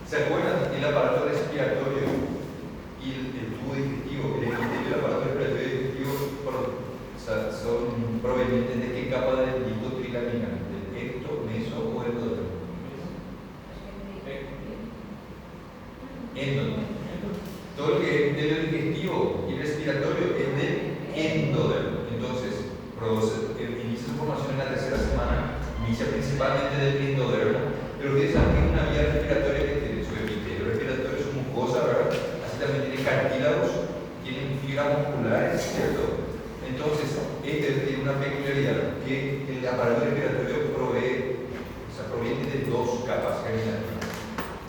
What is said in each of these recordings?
¿Se acuerdan? El aparato respiratorio y el tubo digestivo, el epitelio y el aparato respiratorio y digestivo son provenientes de qué capa del disco trilaminar, del ecto, meso o endodermo. Endodermo. Todo lo que es epitelio digestivo y respiratorio es del endodermo. Entonces, inicia su formación en la tercera semana, inicia principalmente del endodermo, pero ustedes saben que es una vía respiratoria que tiene su epitelio respiratorio, su mucosa, ¿verdad? Así también tiene cartílagos, tienen fibras musculares, ¿cierto? Entonces, este tiene una peculiaridad, que el aparato respiratorio proviene de dos capas germinativas,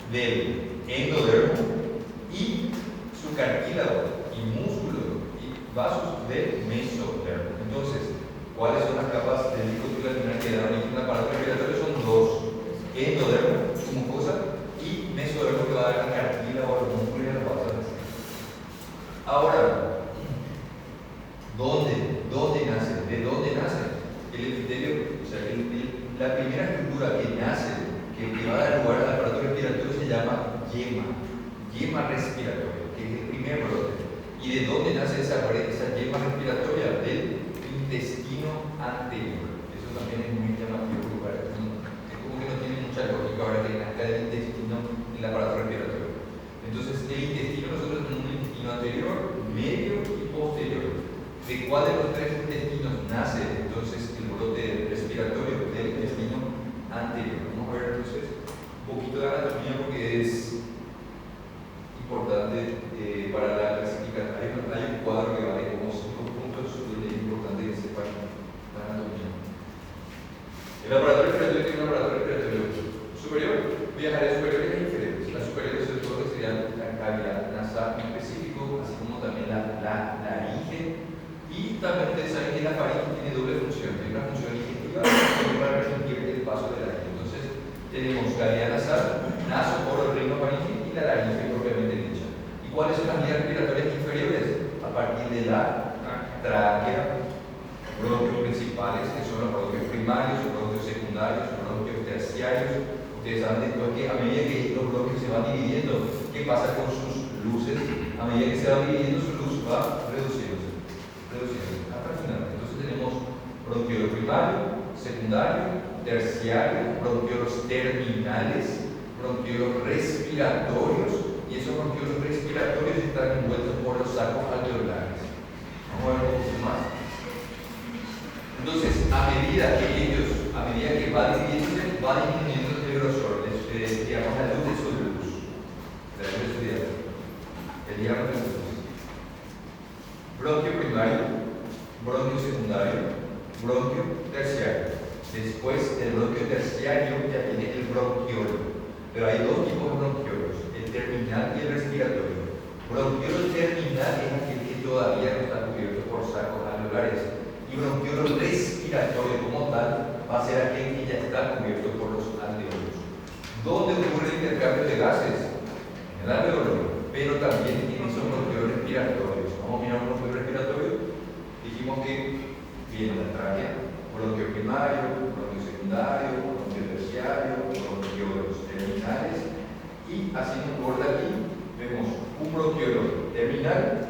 del endodermo y su cartílago y músculo y vasos del mesodermo. Entonces, ¿cuáles son las capas del disco trilaminar que dan origen al aparato respiratorio? Son dos: endodermo, su mucosa, y mesodermo, que va a dar el cartílago, el músculo y las vasos. Ahora, ¿dónde nace? ¿De dónde nace? El epitelio, o sea, la primera estructura que nace, que va a dar lugar al aparato respiratorio, se llama yema respiratoria, que es el primer brote. ¿Y de dónde nace esa yema respiratoria? Del intestino anterior. Eso también es muy llamativo, es como que no tiene mucha lógica ahora que nazca del intestino el aparato respiratorio. Entonces, el intestino, nosotros tenemos un intestino anterior, medio y posterior. ¿De cuál de los tres intestinos nace entonces el brote respiratorio? Del intestino anterior. Vamos a ver entonces un poquito de anatomía, porque es importante para la clasificación. Hay un cuadro que vale como 5 puntos, donde es importante que sepan la anatomía. El aparato respiratorio tiene un aparato respiratorio superior, vías aéreas superiores e inferiores. Las superiores, sobre todo, que serían la cavidad nasal en específico, así como también la laringe. Y también ustedes saben que la faringe tiene doble función: tiene una función digestiva y para restringir el paso del aire. Entonces, tenemos cavidad nasal, naso, oro, rinofaringe y la laringe propiamente dicha. ¿Y cuáles son las vías respiratorias inferiores? A partir de la tráquea, bronquios principales, que son los bronquios primarios, los bronquios secundarios, los bronquios terciarios. Ustedes saben que a medida que los bronquios se van dividiendo, ¿qué pasa con sus luces? A medida que se va dividiendo, su luz va reduciéndose hasta el final. Entonces tenemos bronquiolos primario, secundario, terciario, bronquiolos terminales, bronquiolos respiratorios, y esos bronquiolos respiratorios están envueltos por los sacos alveolares. Vamos a ver un poquito más. Entonces, a medida que va dividiéndose, va disminuyendo el grosor, digamos, la luz de su luz, el diámetro de su luz. Bronquio primario, bronquio secundario, bronquio terciario. Después del bronquio terciario ya viene el bronquiolo. Pero hay dos tipos de bronquiolos: el terminal y el respiratorio. Bronquiolo terminal es aquel que todavía no está cubierto por sacos alveolares. Y bronquiolo respiratorio como tal va a ser aquel que ya está cubierto por los alveolos. ¿Dónde ocurre el intercambio de gases? En el alveolo, pero también en esos bronquiolos respiratorios. Vamos a mirar un bronquio respiratorio. Dijimos que viene la tráquea, bronquio primario, bronquio secundario, bronquio terciario, bronquiolos terminales, y haciendo un corte aquí, vemos un bronquiolo terminal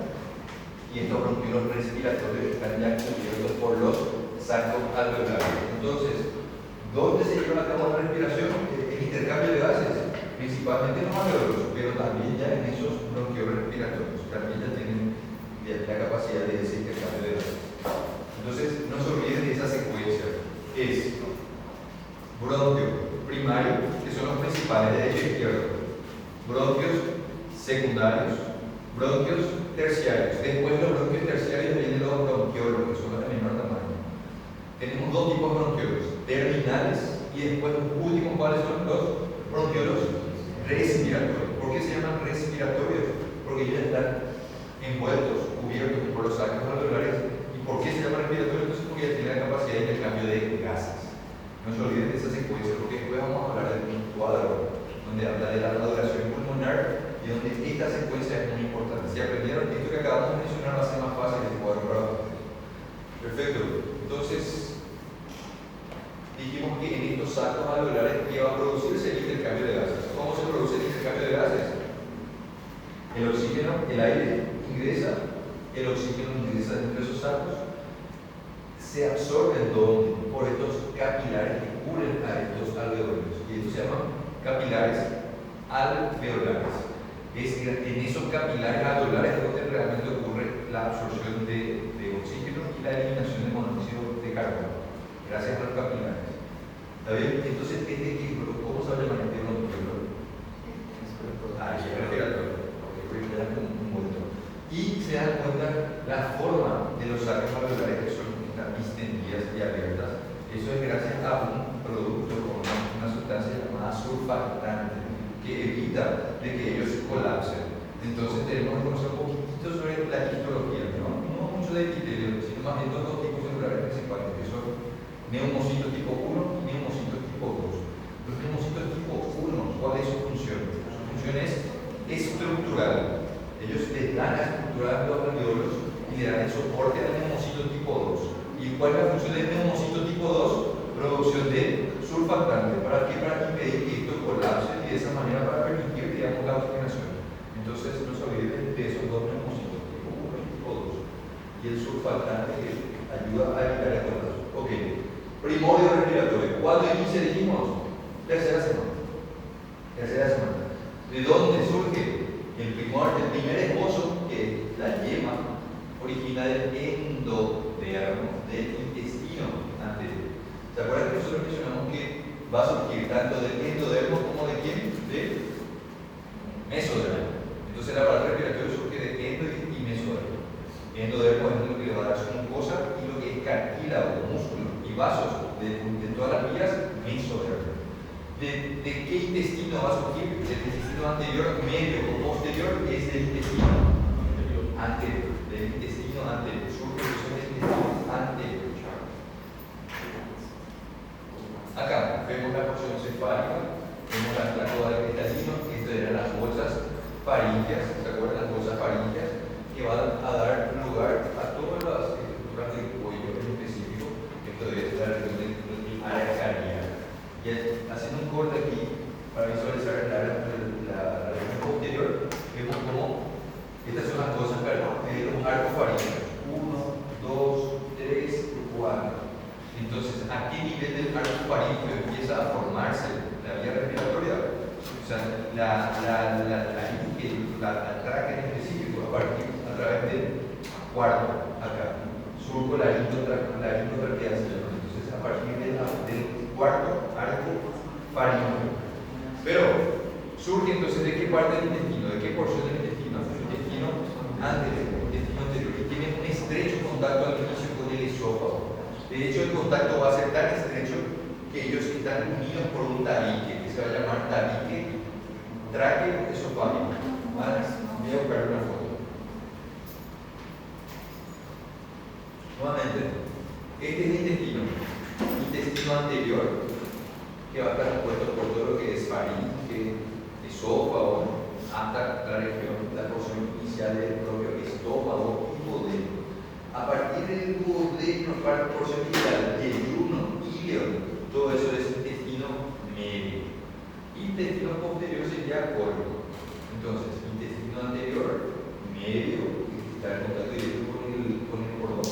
y estos bronquiolos respiratorios están ya cubiertos por los sacos alveolares. Entonces, ¿dónde se lleva a cabo la respiración? El intercambio de gases, principalmente en los alveolos, pero también ya en esos bronquiolos respiratorios, también ya tienen la capacidad de ese intercambio de gases. Entonces, no se olviden de esa secuencia. Es bronquio primario, que son los principales, derecho e izquierdo, bronquios secundarios, bronquios terciarios. Después de los bronquios terciarios vienen los bronquiolos, que son los de menor tamaño. Tenemos dos tipos de bronquiolos: terminales, y después los últimos, ¿cuáles son? Los bronquiolos respiratorios. ¿Por qué se llaman respiratorios? Porque ellos están envueltos, cubiertos por los sacos alveolares. ¿Y por qué se llama respiratorio? Entonces, porque ya tiene la capacidad de intercambio de gases. No se olviden de esa secuencia, porque después vamos a hablar de un cuadro donde habla de la duración pulmonar y donde esta secuencia es muy importante. Si aprendieron esto que acabamos de mencionar, va a ser más fácil el cuadro para ustedes. Perfecto. Entonces, dijimos que en estos sacos alveolares que va a producirse el intercambio de gases. ¿Cómo se produce el intercambio de el aire ingresa, el oxígeno ingresa dentro de esos sacos, se absorben por estos capilares que cubren a estos alveolos, y estos se llaman capilares alveolares. Es en esos capilares alveolares donde realmente ocurre la absorción de oxígeno y la eliminación de monóxido de carbono, gracias a los capilares. ¿Está bien? Entonces, ¿cómo se llama este bronquiolo? Respiratorio. Y se dan cuenta la forma de los sacos alveolares que son distendidas y abiertas. Eso es gracias a un producto o una sustancia llamada surfactante que evita de que ellos colapsen. Entonces tenemos que conocer un poquito sobre la histología, no mucho de epitelio, sino más bien dos tipos celulares principales, que son neumocitos tipo 1 y neumocitos tipo 2. Los neumocitos tipo 1, ¿cuál es su función? Su función es estructural. Ellos le dan la estructura a los alveolos y le dan el soporte al neumocito tipo 2. ¿Y cuál es la función del neumocito tipo 2? Producción de surfactante. ¿Para qué? Para impedir que esto colapse y de esa manera para permitir, digamos, la oxigenación. Entonces, no se olviden de esos dos neumocitos, tipo 1 y tipo 2. Y el surfactante que ayuda a evitar el colapso. Ok. Primorio respiratorio. ¿Cuándo inicia? Dijimos, tercera semana. ¿De dónde surge? El primer esbozo, que es la yema, origina del endodermo, del intestino anterior. ¿Se acuerdan que nosotros mencionamos que va a surgir tanto del endodermo como de quién? Del mesodermo. Entonces el aparato respiratorio surge de endo y mesodermo. Endodermo es lo que le va a dar su mucosa y lo que es cartílago, músculo y vasos de todas las vías, mesodermo. ¿De qué intestino va a surgir? Del intestino anterior, medio o posterior, es del intestino anterior. Del intestino anterior. Surge del intestino anterior. Acá vemos la porción cefálica, vemos la coda del cristalino, esto eran las bolsas faríngeas, ¿se acuerdan? Las bolsas faríngeas que van a dar lugar a todas las estructuras del cuello en específico. Esto debe estar en el área cardíaca. Y haciendo un corte aquí para visualizar la región posterior, vemos como estas son las cosas, los arcos faríngeos: 1, 2, 3, 4. Entonces, ¿a qué nivel del arco faríngeo empieza a formarse la vía respiratoria? O sea, la tráquea en específico, a través del cuarto, acá, surco laringotraqueal. Entonces, a partir del cuarto arco faríngeo. Pero surge entonces de qué parte del intestino, de qué porción del intestino. El intestino anterior, y tiene un estrecho contacto al inicio con el esófago. De hecho, el contacto va a ser tan estrecho que ellos están unidos por un tabique, que se va a llamar tabique tráqueo-esofágico. ¿Vale? Voy a buscar una foto. Nuevamente, este es el intestino anterior, que va a estar compuesto por todo lo que es faringe, esófago, hasta la región, la porción inicial del propio estómago y duodeno. A partir del duodeno, porción inicial, yeyuno, íleon, todo eso es intestino medio. Intestino posterior sería colon. Entonces, intestino anterior, medio, que está en contacto directo con el cordón.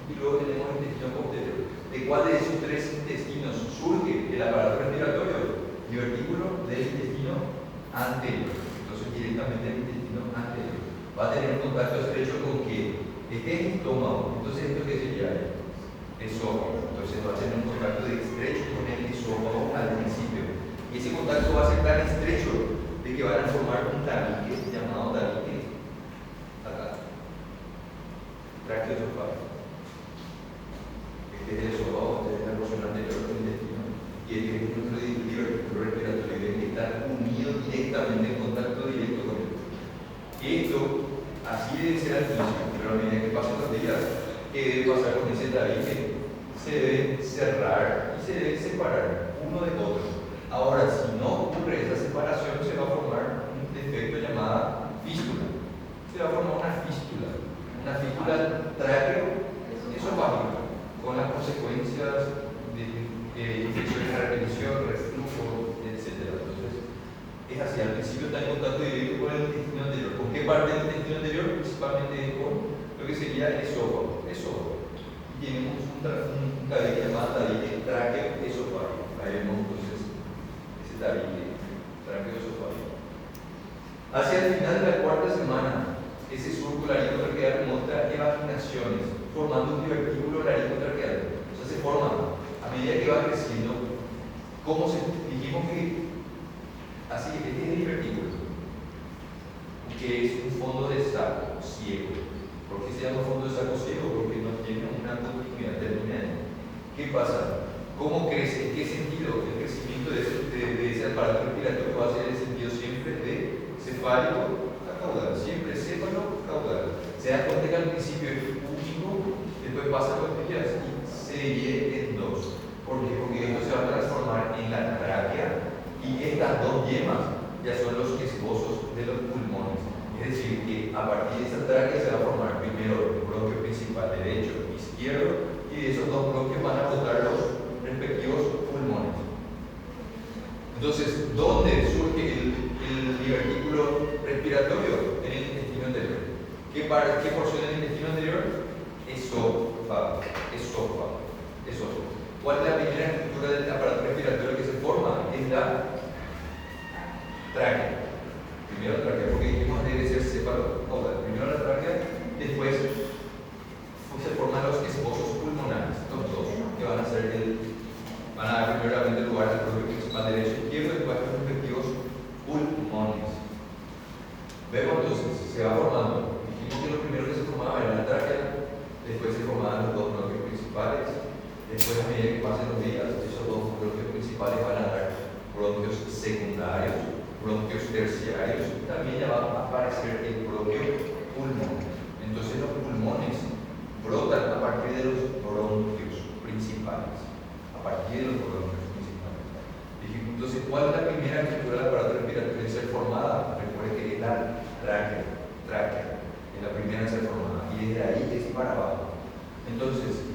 Y luego tenemos el intestino posterior. ¿De cuál de esos tres intestinos surge el aparato respiratorio? Divertículo del intestino anterior. Entonces, directamente el intestino anterior. Va a tener un contacto estrecho con qué? Este es el estómago. Entonces, ¿esto qué sería? Esófago. Entonces, va a tener un contacto estrecho con el esófago al principio. Y ese contacto va a ser tan estrecho de que van a formar un tabique llamado tabique acá. Traqueoesofágico. Este es el esófago, este es la porción anterior del intestino. Y el intestino divertículo respiratorio que está unido directamente en contacto directo con él. Esto así debe ser al inicio, pero a medida que pasan los días, ¿qué debe pasar con ese tabique? Se debe cerrar y se debe separar uno de otro. Ahora, si no ocurre esa separación, se va a formar un defecto llamado fístula. Se va a formar una fístula tráqueo-esofágica, con las consecuencias de infecciones de la repetición, reflujo, etc. Entonces, es así, al principio está en contacto directo con el intestino anterior. ¿Con qué parte del intestino anterior? Principalmente con lo que sería el esófago. Y tenemos un tabique llamado tabique tráqueo-esofágico. Ahí vemos entonces ese tabique tráqueo-esofágico. Hacia el final de la cuarta semana, ese surco laringotraqueal muestra evaginaciones, formando un divertículo laringotraqueal. O sea, se forma a medida que va creciendo. ¿Cómo se dijimos que así que este es el divertículo? Que es un fondo de saco ciego. ¿Por qué se llama fondo de saco ciego? Porque no tiene una continuidad terminal. ¿Qué pasa? ¿Cómo crece? ¿En qué sentido? El crecimiento de ese aparato respiratorio va a ser en el sentido siempre de cefálico a caudal, siempre céfalo caudal. Se da cuenta que al principio es único, después pasa a los días y se divide en dos. ¿Por qué? Porque esto se va a transformar en la tráquea y estas dos yemas ya son los esbosos de los pulmones. Es decir, que a partir de esta tráquea se va a formar primero el bronquio principal derecho y izquierdo, y de esos dos bronquios van a brotar los respectivos pulmones. Entonces, ¿dónde surge el divertículo respiratorio? En el intestino anterior. ¿Qué porción del intestino anterior? Esófago. ¿Cuál es la primera estructura del aparato respiratorio que se forma? Es la tráquea. Primero la tráquea, porque dijimos debe ser céfalo caudal. Primero la tráquea, después se forman los esbosos pulmonares, los dos, que van a dar primeramente lugar al bronquio principal derecho y izquierdo, y después los respectivos pulmones. Vemos entonces, se va formando. Dijimos que lo primero que se formaba era la tráquea, después se formaban los dos bronquios principales, después a medida que pasen los días, esos dos bronquios principales van a dar bronquios secundarios, bronquios terciarios, y también ya va a aparecer el propio pulmón. Entonces los pulmones brotan a partir de los bronquios principales. Entonces, ¿cuál es la primera estructura del aparato respiratorio en ser formada? Recuerde que es la tráquea. Es la primera en ser formada. Y desde ahí es para abajo. Entonces,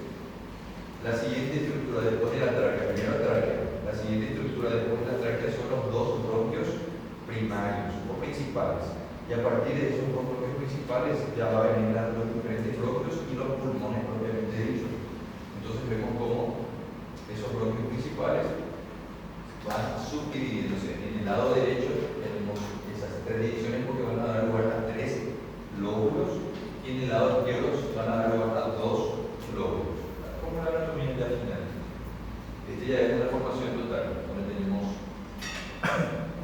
la siguiente estructura después de la tráquea, primero la tráquea, la siguiente estructura después de la tráquea son los dos bronquios primarios o principales. Y a partir de esos dos bronquios principales ya va a venir los diferentes bronquios y los pulmones propiamente dichos. Entonces vemos cómo esos bronquios principales van subdividiéndose. En el lado derecho tenemos esas tres divisiones porque van a dar lugar a tres lóbulos, y en el lado izquierdo van a dar lugar a dos lóbulos. Como la anatomía intestinal. Este ya es una formación total, donde tenemos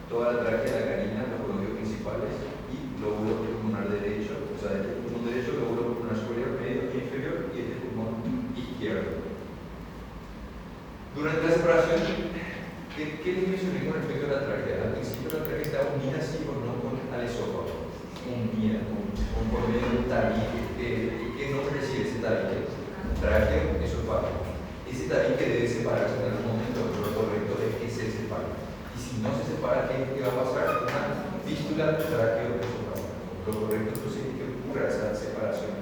toda la tráquea, la carina, los bronquios principales y lóbulo pulmonar derecho, o sea, este pulmón derecho, lóbulo pulmonar superior, medio y inferior, y este pulmón izquierdo. Durante la separación, ¿qué les mencioné con respecto a la tráquea? Al principio la tráquea está unida, sí o no, al esófago, unida, por medio de un tabique. ¿Qué nombre recibe ese tabique? Tráqueo esofágico. Ese tabique debe separarse en algún momento, pero lo correcto es que se separe. Y si no se separa, ¿qué va a pasar? Una fístula tráqueo esofágica. Lo correcto entonces es que ocurra esa separación.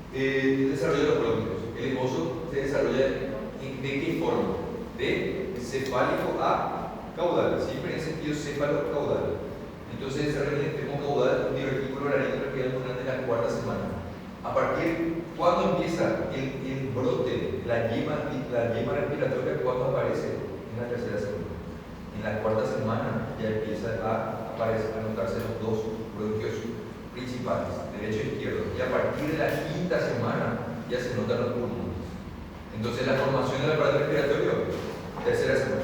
El desarrollo de los bronquios. El esbozo se desarrolla ¿de qué forma? De cefálico a caudal, siempre en el sentido céfalo-caudal. Entonces desarrolla el extremo caudal un divertículo laringotraqueal durante la cuarta semana. A partir, ¿cuándo empieza el brote? La yema respiratoria, ¿cuándo aparece? En la tercera semana. En la cuarta semana ya empieza a aparecer, a notarse los dos bronquios principales, derecho e izquierdo, y a partir de la quinta semana ya se notan los pulmones. Entonces la formación del aparato respiratorio, tercera semana.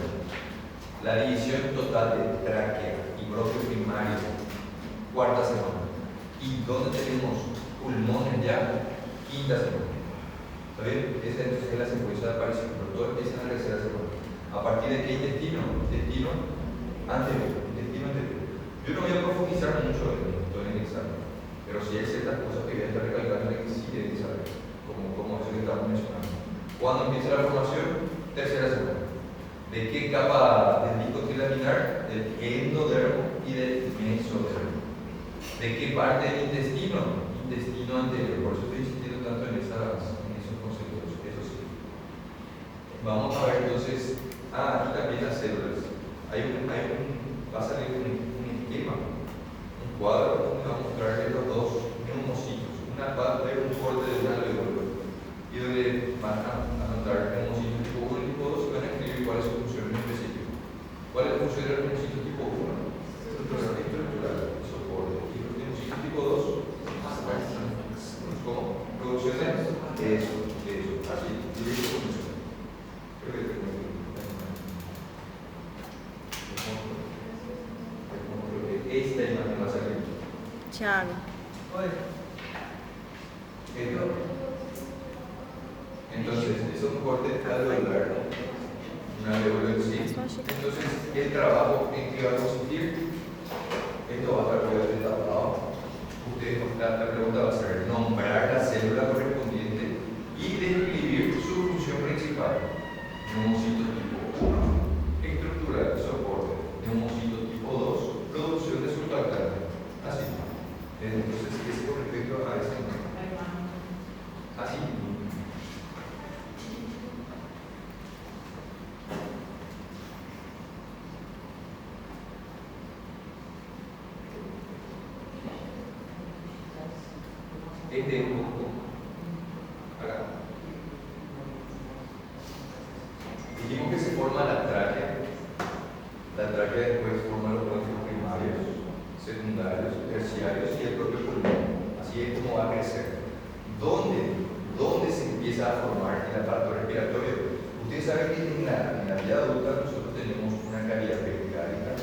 La división total de tráquea y bronquio primario, cuarta semana. Y donde tenemos pulmones ya, quinta semana. ¿Está bien? Esa entonces es la secuencia de aparición, pero todo empieza en la tercera semana. ¿A partir de qué intestino? Intestino anterior. Yo no voy a profundizar mucho en el examen, pero sí hay ciertas cosas que voy a estar recalcando que sí deben saber, como eso que estamos mencionando. ¿Cuándo empieza la formación? Tercera semana. ¿De qué capa del disco trilaminar? Del endodermo y del mesodermo. ¿De qué parte del intestino? Intestino anterior. Por eso estoy insistiendo tanto en esos conceptos. Eso sí. Vamos a ver entonces. Aquí también las células. va a salir un esquema, un cuadro donde va a mostrarle los dos neumocitos. Va a haber un corte de una alveola y donde van a anotar neumocitos tipo 1 y tipo 2 y van a escribir cuál es su función en específico. ¿Cuál es la función del neumocito tipo 1? Estructural, soporte. Y los neumocitos tipo 2, ¿cómo? Producciones. Eso, así, directo con eso. Creo que tengo que esta imagen va a salir. Thiago. Entonces, es un corte alveolar, una alveola en sí. Entonces, el trabajo en que va a consistir, esto va a estar obviamente tapado. Ustedes, la pregunta va a ser nombrar la célula correspondiente y describir su función principal. Neumocito tipo 1, estructural, soporte. Neumocito tipo 2, producción de surfactante. Así. Entonces, es con respecto a ese nombre. Así. Este es un poco acá. Dijimos que se forma la tráquea. La tráquea después forma los bronquios primarios, secundarios, terciarios y el propio pulmón. Así es como va a crecer. ¿Dónde se empieza a formar el aparato respiratorio? Ustedes saben que en la vida adulta nosotros tenemos una cavidad pericárdica,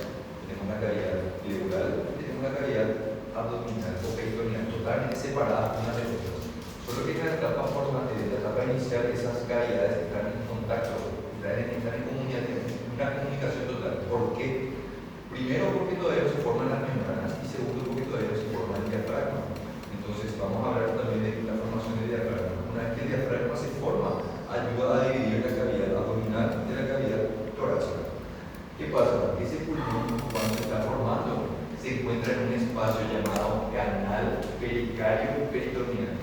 tenemos una cavidad pleural y tenemos una cavidad abdominal o peritoneal totalmente separadas unas de otras. Solo que en la etapa inicial esas cavidades están en contacto, están en comunicación total. ¿Por qué? Primero porque todavía no se forman las membranas y segundo porque todavía no se forma el diafragma. Entonces vamos a hablar también de la formación del diafragma. Una vez que el diafragma se forma, ayuda a dividir la cavidad abdominal de la cavidad torácica. ¿Qué pasa? Ese pulmón, cuando se está formando, se encuentra en un espacio llamado canal pericardio peritoneal.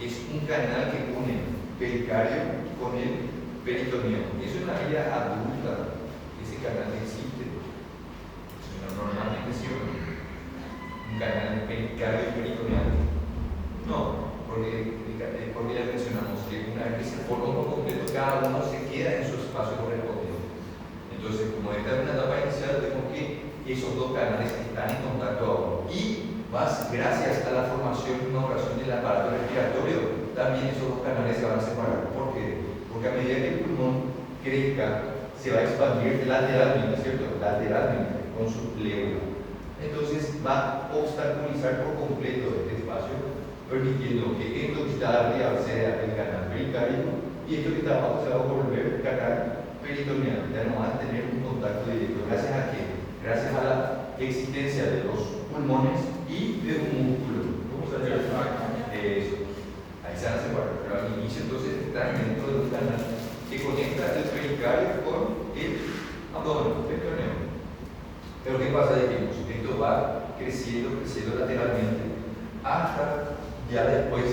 Es un canal que une pericardio con el peritoneo. Es una vida adulta. Ese canal existe. Normalmente sí. Un canal pericardio peritoneal. No, porque ya mencionamos que una vez que se forma por completo, cada uno se queda en su espacio correspondiente. Entonces, como esta es una etapa inicial, vemos que esos dos canales están en contacto ahora. Y más gracias a la formación y inauguración del aparato respiratorio, también esos dos canales se van a separar. ¿Por qué? Porque a medida que el pulmón crezca, se va a expandir lateralmente, ¿cierto? Lateralmente, con su pleura. Entonces va a obstaculizar por completo este espacio, permitiendo que esto que está arriba sea el canal pericardio y esto que está abajo se va a volver el canal peritoneal. Ya no van a tener un contacto directo. ¿Gracias a qué? Gracias a la existencia de los pulmones y de un músculo. ¿Cómo se llama? Eso. Ahí se van a separar. Pero al inicio entonces están dentro de un canal que conecta el pericardio con el abdomen, el peritoneo. Pero ¿qué pasa? Dijimos, esto va creciendo lateralmente hasta ya después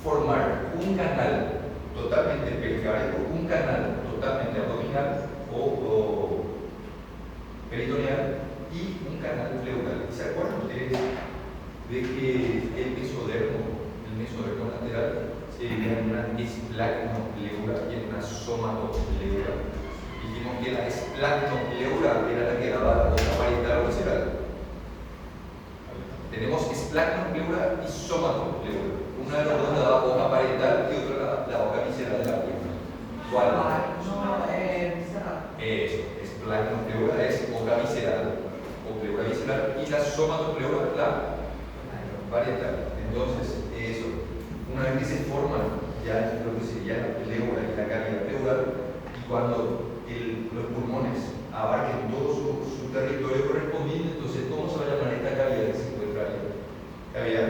formar un canal totalmente pericardio, un canal totalmente abdominal o peritoneal y un canal pleural. ¿Se acuerdan ustedes de que el mesodermo lateral sería una esplagnopleural y una somatopleura? Dijimos que la esplagnopleural era la que daba la boca parietal o visceral. Tenemos esplagnopleural y somatopleura. Una de las dos la daba boca parietal y otra la boca visceral de la pierna. ¿Cuál? Eso, esplagnopleural es boca visceral o pleura visceral y la somatopleura la parietal. Entonces, eso, una vez que se forman ya lo que sería la pleura y la cavidad pleural, y cuando los pulmones abarquen todo su territorio correspondiente, entonces, ¿cómo se va a llamar esta cavidad que se encuentra ahí? Cavidad.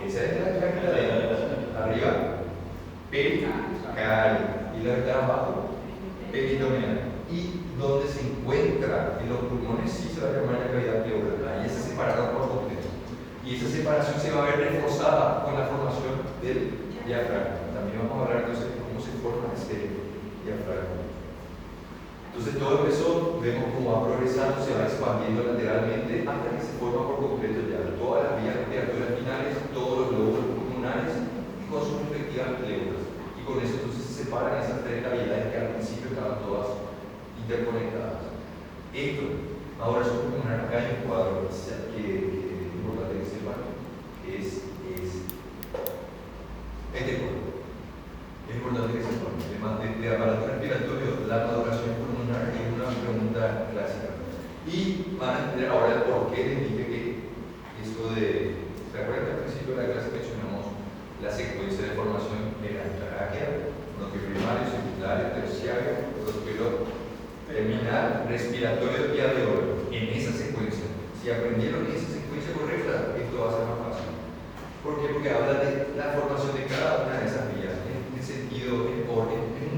Esa es la de arriba, pericardio, y la de abajo, peritoneal. Y donde se encuentra en los pulmones, sí se va a llamar la cavidad pleural. Ahí se separaron por completo. Y esa separación se va a ver reforzada con la formación del diafragma. También vamos a hablar entonces de cómo se forma ese diafragma. Entonces todo el pezón, vemos cómo va progresando, se va expandiendo lateralmente hasta que se forma por completo ya todas las vías respiratorias finales, todos los lóbulos pulmonares y con sus respectivas pleuras. Y con eso entonces se separan esas tres cavidades que al principio estaban todas interconectadas. Esto, ahora es un pulmonar acá en el cuadro, que es importante que sepan, es este cuadro. Es importante que sepan, de aparato respiratorio, la maduración pulmonar es una pregunta clásica. Y van a entender ahora el por qué les dije que eso de, ¿se acuerdan que al principio de la clase mencionamos la secuencia de formación de la tráquea, bronquio primario, secundario, terciario, bronquio terminal, respiratorio y alveolo? En esa secuencia, si aprendieron esa secuencia correcta, esto va a ser más fácil. ¿Por qué? Porque habla de la formación de cada una de esas vías en sentido, en un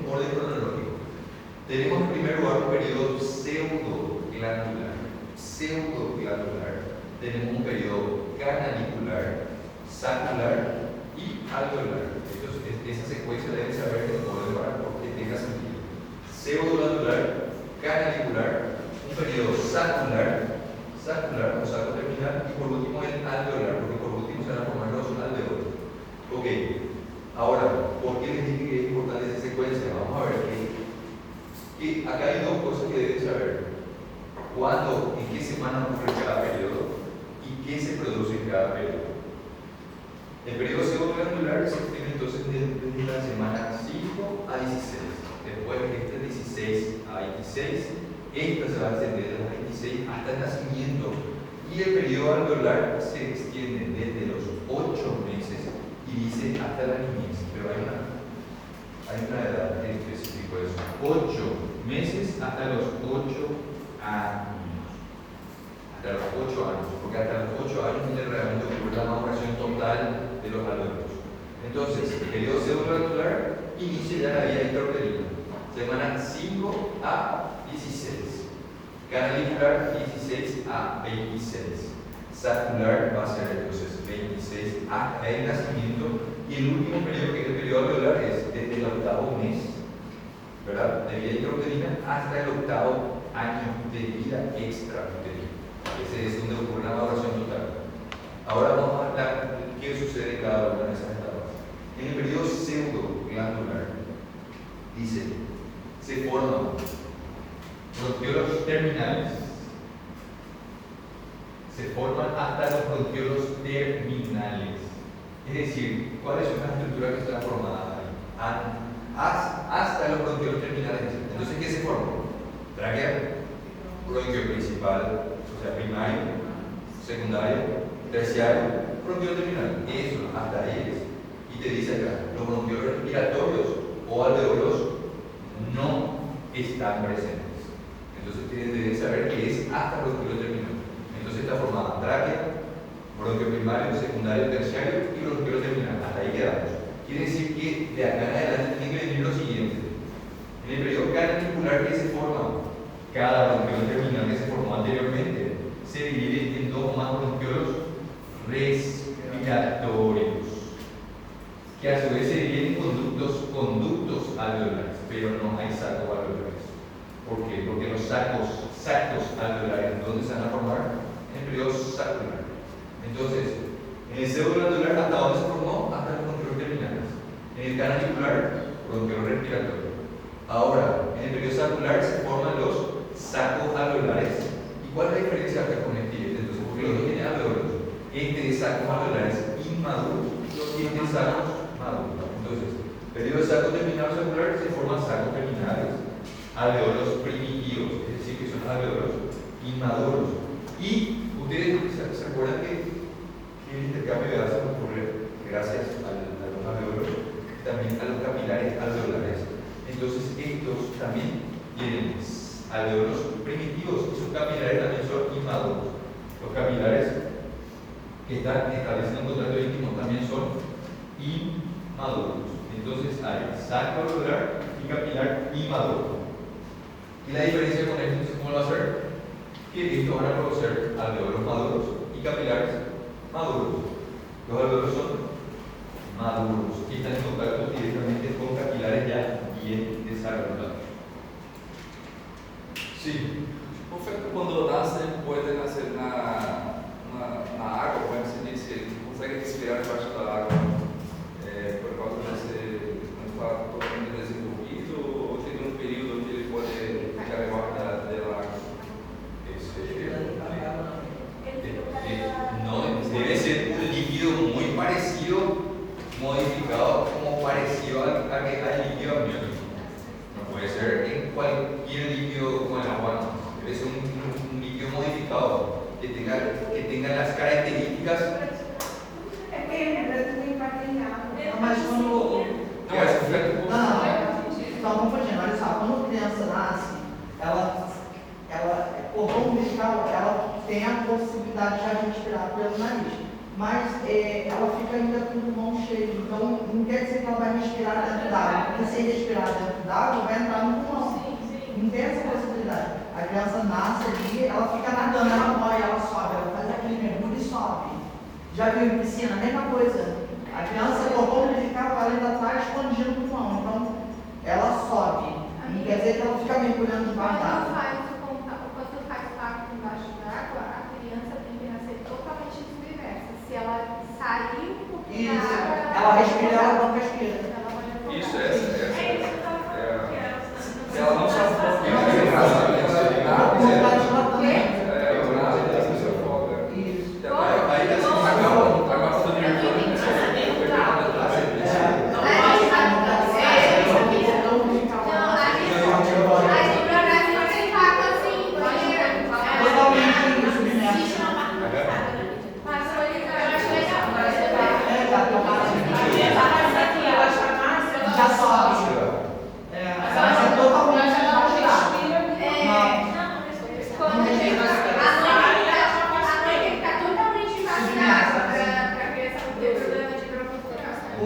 orden cronológico. Tenemos en primer lugar un periodo pseudoglandular. Tenemos un periodo canalicular, sacular y alveolar. Esa secuencia deben saber en orden para que tenga sentido. Pseudoglandular, canalicular, un periodo sacular o saco terminal, y por último el alveolar, porque por último se van a formar los alveolos. Ok, ahora, ¿por qué les dije que es importante esa secuencia? Vamos a ver que acá hay dos cosas que deben saber. ¿Cuándo, en qué semana ocurre cada periodo y qué se produce en cada periodo? El periodo pseudoglandular se extiende entonces desde la semana 5 a 16. Después de 16 a 26, esta se va a extender de los 26 hasta el nacimiento, y el periodo alveolar se extiende desde los 8 meses y dice hasta la niñez, pero hay una edad en específico de eso. 8 meses hasta los 8 años. Hasta los 8 años, porque hasta los 8 años es realmente ocurre la maduración total de los alveolos. Entonces, el periodo pseudoglandular inicia ya la vía intrauterina, semana 5 a 16. Canalicular 16 a 26. Sacular va a ser entonces 26 hasta el nacimiento. Y el último periodo, que es el periodo alveolar, es desde el octavo mes, ¿verdad?, de vida intrauterina hasta el octavo año de vida extrauterina. Ese es donde ocurre la maduración total. Ahora vamos a hablar de qué sucede en cada una de esas etapas. En el periodo pseudoglandular, dice, se forman bronquiolos terminales. Se forman hasta los bronquiolos terminales. Es decir, ¿cuáles son las estructuras que están formadas ahí? Hasta los bronquiolos terminales. Entonces, ¿qué se forma? Tráquea, bronquio principal, o sea, primario, secundario, terciario, bronquio terminal. Eso, hasta ahí es. Y te dice acá, los bronquiolos respiratorios o alveolos no están presentes. Entonces deben saber que es hasta bronquio terminal. Entonces está formada tráquea, bronquio primario, secundario, terciario y bronquio terminal. Hasta ahí quedamos. Quiere decir que de acá en adelante tiene que venir lo siguiente. En el periodo canalicular, ¿qué se forma? Cada bronquio terminal que se formó anteriormente se divide en dos o más bronquiolos respiratorios, que a su vez se dividen en conductos alveolares, pero no hay sacos alveolares. ¿Por qué? Porque los sacos alveolares, ¿dónde se van a formar? En el periodo sacular. Entonces, en el pseudoglandular, ¿hasta dónde se formó? Hasta los bronquiolos terminales. En el canalicular, bronquiolos respiratorios. Ahora, en el periodo sacular se forman los sacos alveolares. ¿Y cuál es la diferencia acá con este y este? Entonces, porque los dos tienen alveolos. Este de sacos alveolares inmaduros y este de sacos maduros. Entonces, periodo de saco terminal sacular se forman sacos terminales, alveolos primitivos, es decir, que son alveolos inmaduros. Y ustedes se acuerdan que el intercambio de gases ocurre gracias a los alveolos, también a los capilares alveolares. Entonces, estos también tienen alveolos primitivos y sus capilares también son inmaduros. Los capilares que están estableciendo un contacto íntimo también son inmaduros. Entonces hay saco alveolar y capilar inmaduro. ¿Y la diferencia con esto? ¿Cómo lo va a hacer? Que estos van a producir alveolos maduros y capilares maduros. Los alveolos son maduros y están en contacto directamente con capilares ya bien desarrollados. Sí. O feto, quando nasce, ele pode nascer na água, como se diz, ele consegue respirar debaixo da água por causa desse, quando fala totalmente desenvolvido, ou tem um período que ele pode ficar debaixo da água? No, debe ser un líquido muy parecido, modificado como parecido al líquido amniótico. No puede ser en cualquier líquido como el agua, no. Debe ser un líquido modificado que tenga las características. Mas quando. Não, confundindo, olha só, quando a criança nasce, o cordão umbilical, ela tem a possibilidade de respirar pelo nariz, mas ela fica ainda com o pulmão cheio, então não quer dizer que ela vai respirar dentro d'água, porque se respirar dentro d'água vai entrar no pulmão. Não tem essa possibilidade. A criança nasce ali, ela fica nadando, ela boia, ela sobe, ela faz aquele mergulho e sobe. Já viu em piscina? A mesma coisa. A criança, o cordão umbilical, ela ainda está escondida no pulmão, então ela sobe. Não quer dizer que ela fica mergulhando debaixo d'água. Quando faz parto embaixo d'água, a criança tem que nascer totalmente submersa. Se ela sair um pouquinho da água, ela respira, ela não respira. Isso, se ela não sabe por que já sobe.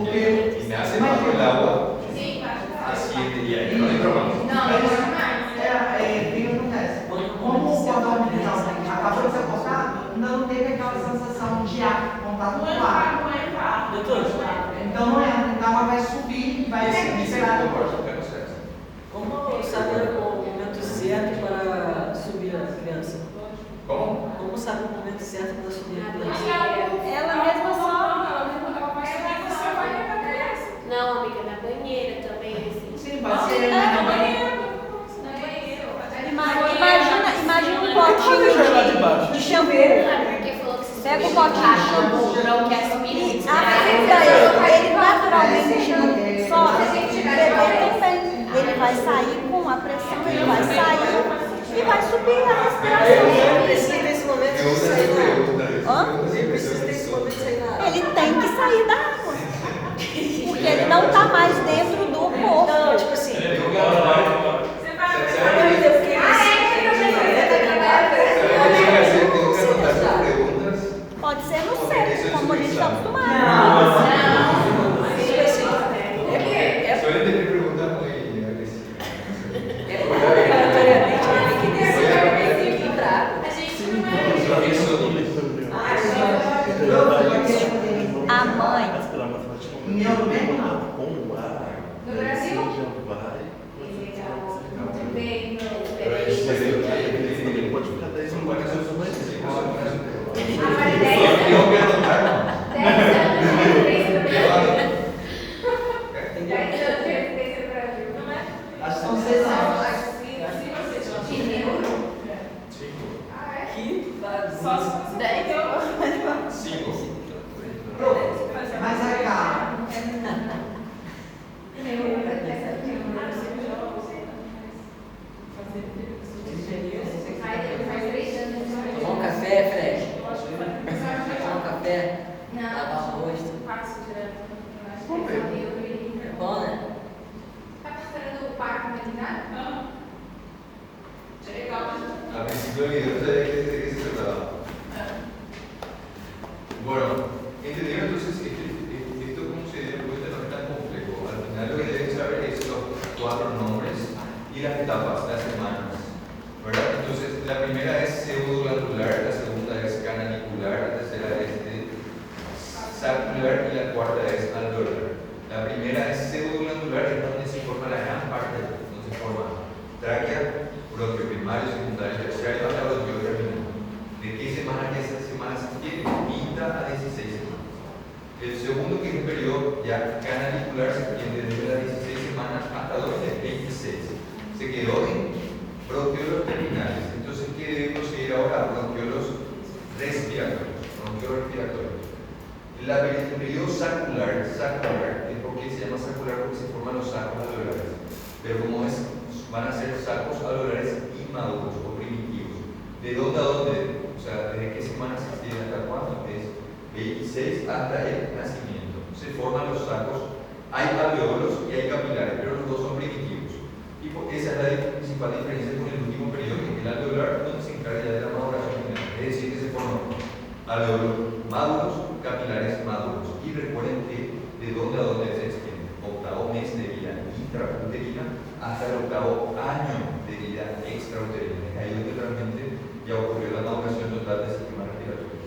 Y me hace bajo el agua, asciende y ahí no hay problema. Como o cordão umbilical acabou de ser cortado, ainda não teve aquela sensação de ar, contato com o ar. Então não entra, então ela vai subir e vai ser liberada. Como saber o momento certo para subir a criança? Como? Como saber o momento certo para subir a criança? Ela mesma sobe. Não, amiga, na banheira também, assim. Sim, pode ser na banheira. Imagina um potinho de shampoo. Porque falou que se Pega o potinho de shampoo. não quer subir, Afunda ele naturalmente não sobe. O bebê também. Ele vai sair com a pressão, ele vai sair e vai subir a respiração. Ele precisa desse momento de sair da água. Hã? Ele precisa desse momento de sair da água. Ele tem que sair da água. Porque ele não está mais dentro do corpo. Não, tipo assim. Pode ser no centro, como a gente está acostumado. Suelen tener preguntas muy agresivas. Obrigatoriamente ele tem que descer equilibrado. A mãe. Meu bem, não. No Brasil? Pode ficar 10 minutos. Acho que são 6 anos. Que bagunça. 5. Mas a cara. Tomar um café, Fred? Tomar um café? Lavar o rosto? É bom, né? Tá preparando o parque imaginário? Al principio del video sabía de qué se trataba. Bueno, entendieron entonces esto cómo se dio cuenta no es tan complejo. Al final lo que deben saber es los 4 nombres y las etapas, las semanas. ¿Verdad? Entonces la primera es pseudoglandular, la segunda es canalicular, la tercera es saccular y la cuarta es alveolar. La primera es pseudoglandular, es donde se forma la gran parte, donde se forma tráquea, bronquio primario, canalicular se extiende desde las 16 semanas hasta donde 26. Se quedó en bronquiolos terminales. Entonces, ¿qué debemos seguir ahora? Bronquiolos respiratorios. El periodo sacular, ¿por qué se llama sacular? Porque se forman los sacos alveolares. Pero como van a ser sacos alveolares inmaduros o primitivos. ¿De dónde a dónde? O sea, ¿desde qué semana se extiende hasta cuándo? Es 26 hasta el nacimiento. Se forman los sacos, hay alveolos y hay capilares, pero los dos son primitivos. Y esa es la principal diferencia con el último periodo, que el alveolar donde se encarga ya de la maduración final. Es decir, que se forman alveolos maduros, capilares maduros. Y recuerden que de dónde a dónde se extiende. Octavo mes de vida intrauterina hasta el octavo año de vida extrauterina. Es ahí donde realmente ya ocurrió la maduración total del sistema respiratorio.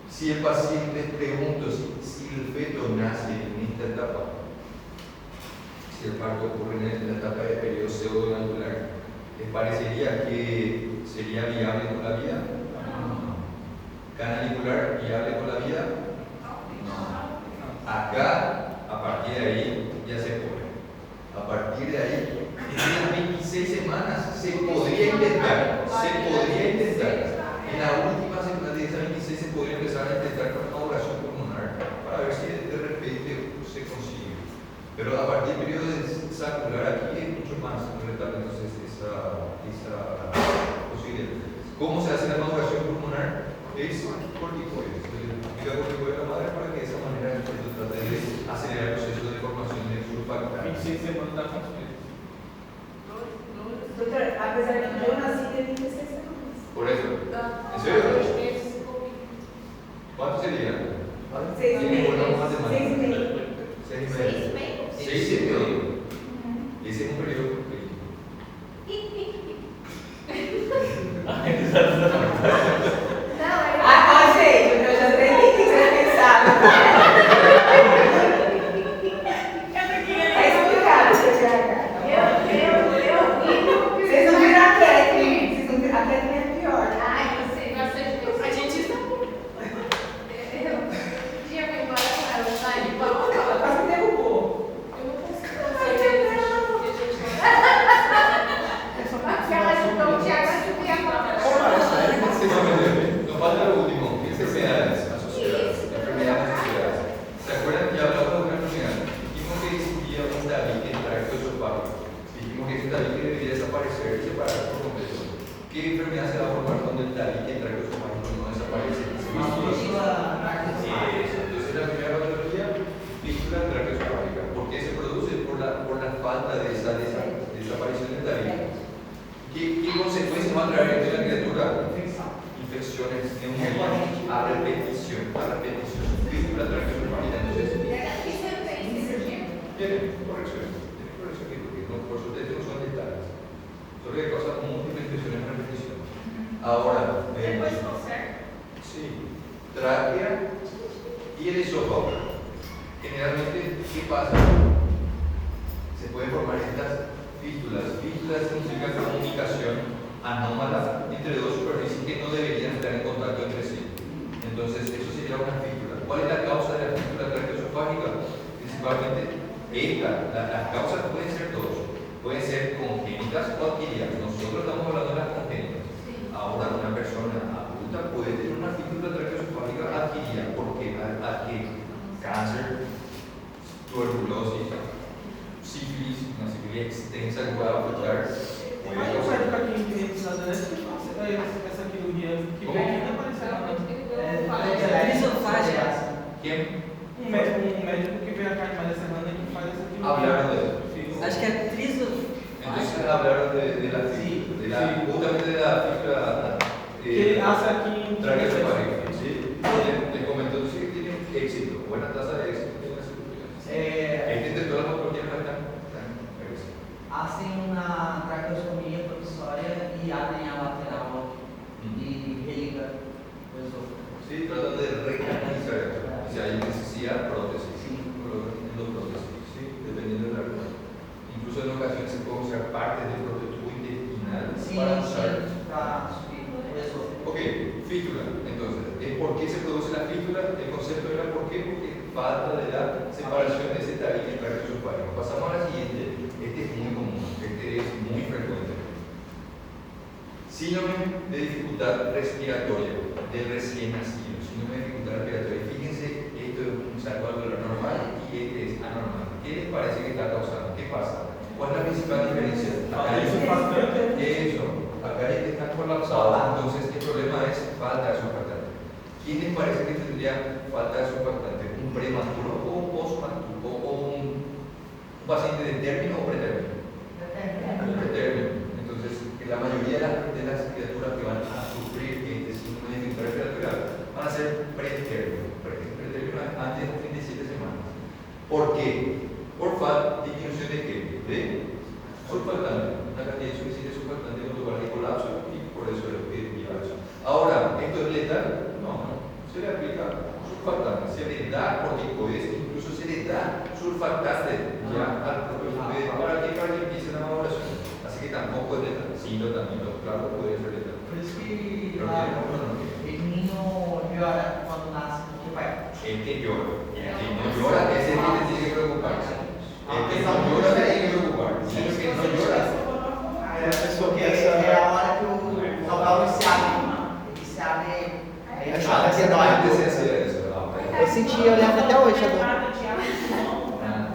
Si el paciente, pregunto, si el feto nace en esta etapa, si el parto ocurre en la etapa de periodo pseudoglandular, ¿les parecería que sería viable con la vida? No. ¿Canalicular viable con la vida? No. Acá, a partir de ahí, ya se puede. A partir de ahí, en las 26 semanas se podría intentar. En la última semana de esas 26 se podría empezar a intentar con una maduración pulmonar para ver si de repente se consigue. Pero a partir del periodo sacular aquí es mucho más rentable entonces esa posibilidad. ¿Cómo se hace la maduración pulmonar? Es corticoides. Utiliza corticoides de la madre para que de esa manera el feto trate de acelerar el proceso de formación de surfactantes. 26 semanas da quantos meses? Doutor, apesar de que eu nasci em 26 semanas. Por eso. ¿En serio? ¿Cuánto sería? 6 Tiene buena matemática. 6 meses. 6 meses. 6 y medio. Ese es un periodo crítico. Ah, gente, eu já aprendi que você pensava. É explicado, vocês não viram a Kathleen. A Kathleen é pior. Ai, eu sei bastante coisa. A gente está. Um dia eu vou embora com ela, sai de pau. Ela quase me derrubou. Eu não consigo fazer aquela ajudou o Thiago a subir a porta. No falta lo último, enfermedades asociadas. Enfermedades asociadas. ¿Se acuerdan que hablamos de una enfermedad? Dijimos que existía un tabique en el tracto esofágico. Dijimos que ese tabique debería desaparecer y separarse por completo. ¿Qué enfermedad se va a formar cuando el tabique en el tracto esofágico no desaparece? Entonces la primera patología, fístula tracto esofágica. ¿Por qué se produce? Por la falta de esa desaparición del tabique. ¿Qué consecuencias va a traer esto en la criatura? Infecciones, neumonía, a repetición, fístula tracto esofágica. Entonces, tiene corrección quirúrgica, no, por suerte no son letales, solo que causan múltiples infecciones en repetición. Ahora, sí, tráquea y el esófago. Generalmente, ¿qué pasa? Se pueden formar estas fístulas. Fístulas significa comunicación anómala entre dos superficies que no deberían estar en contacto entre sí. Entonces, eso sería una fístula. ¿Cuál es la causa de la fístula traqueoesofágica? Principalmente las causas pueden ser dos. Pueden ser congénitas o adquiridas. Nosotros estamos hablando de las congénitas. Ahora, una persona adulta puede tener una fístula traqueoesofágica adquirida porque adquiere cáncer, tuberculosis, sífilis, una sífilis extensa que pueda afectar. Mas eu saio para quem precisa essa cirurgia que vem aqui não aparece Esofágica. ¿Quién? um médico que vem a cada semana que faz essa cirurgia. Hablaron de eso. Acho que é Entonces hablaron de la fístula, justamente de la fístula que hace aquí traqueoesofágica. ¿Sí? Les comentó que tiene éxito, buena tasa de éxito en la cirugía. Entre todas las patologías están hacen una traqueostomía provisoria y abren a lateral y religa o esófago. Sí, tratan de recanalizar eso. Si hay necesidad, prótesis. Prótesis, ¿sí? Dependiendo de la ruta. Incluso en ocasiones se puede usar partes del propio tubo intestinal para usar. Para subir o esófago. Ok, fístula. Entonces, ¿por qué se produce la fístula? El concepto era ¿por qué? Porque falta de la separación de ese tabique cardiosofágico. Pasamos a la siguiente. Este es muy común, este es muy frecuente. Síndrome de dificultad respiratoria del recién nacido. Síndrome de dificultad respiratoria. Fíjense, esto es un salto al dolor normal y este es anormal. ¿Qué les parece que está causando? ¿Qué pasa? ¿Cuál es la principal diferencia? Acá este está colapsado, entonces el problema es falta de surfactante. ¿Quién les parece que tendría falta de surfactante? ¿Un prematuro o un postmaturo? ¿O un paciente de término o pretérmino? Pretérmino. Entonces, la mayoría de las criaturas que van a sufrir este síndrome de dificultad respiratoria van a ser pretérmino. Pretérmino es antes de 37 semanas. ¿Por qué? Por disminución de qué? De surfactante. Una cantidad insuficiente de surfactante con lugar de colapso y por eso es eso. Ahora, ¿esto es letal? No. Se le aplica surfactante, se le da corticoides, incluso se le da surfactante ya al propio bebé para que empiece la maduración. Así que tampoco es letal. Sí, también, claro, puede ser letal. Por eso que el niño llora cuando nace, porque vai. El que llora. El que no llora es el que tiene que preocuparse. El que no llora tiene que preocuparse. El que no llora. Porque é a hora que o local se abre. Ele se abre. Antes se hacía eso. Eu senti, eu lembro até hoje a dor.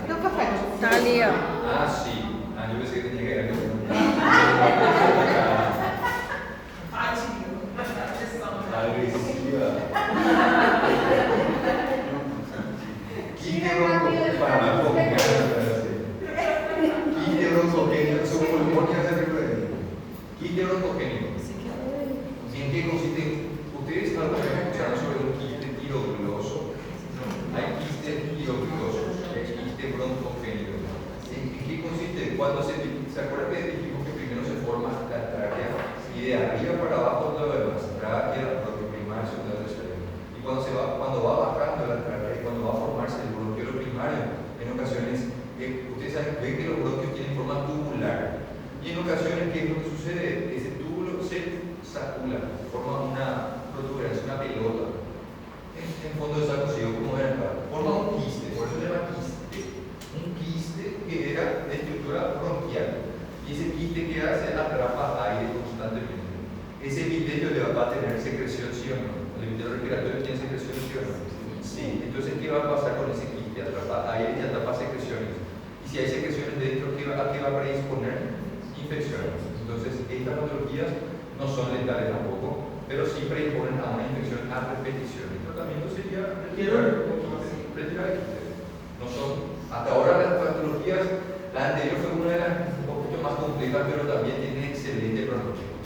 Cadê o café? Tá ali, ó. Ah, sí. Yo pensé que tenía que ir aquí. Agresiva. Quite broncogénico. Su pulmón ya se recuerda. Quite broncogénico. ¿En qué consiste? ¿Ustedes alguna vez escucharon sobre un quiste tirogliloso? Hay quistes tiroglilosos, hay quiste broncogénico. ¿En qué consiste? Cuando se acuerdan que dijimos que primero se forma la tráquea y de arriba para abajo todo lo demás, tráquea, bronquio primario, secundario, terciario. Y cuando va bajando la tráquea y cuando va a formarse el bronquio primario, en ocasiones, ustedes saben, ven que los bronquios tienen forma tubular. Y en ocasiones, ¿qué es lo que sucede? Ese túbulo se sacula, forma una protuberancia, una pelota. En fondo de saco ciego, como era acá, forma un quiste, por eso se llama quiste. Un quiste que era de estructura bronquial. Y ese quiste que hace atrapa aire constantemente. Ese epitelio le va a tener secreción, ¿sí o no? El epitelio respiratorio tiene secreción, ¿sí o no? Sí. Entonces, ¿qué va a pasar con ese quiste? Atrapa aire y atrapa secreciones. Y si hay secreciones dentro, ¿a qué va a predisponer? Infecciones. Entonces, estas patologías no son letales tampoco, pero sí predisponen a una infección a repetición. El tratamiento sería retirar el quiste. No son, hasta ahora las patologías, la anterior fue una de las un poquito más complejas, pero también tiene excelente pronóstico.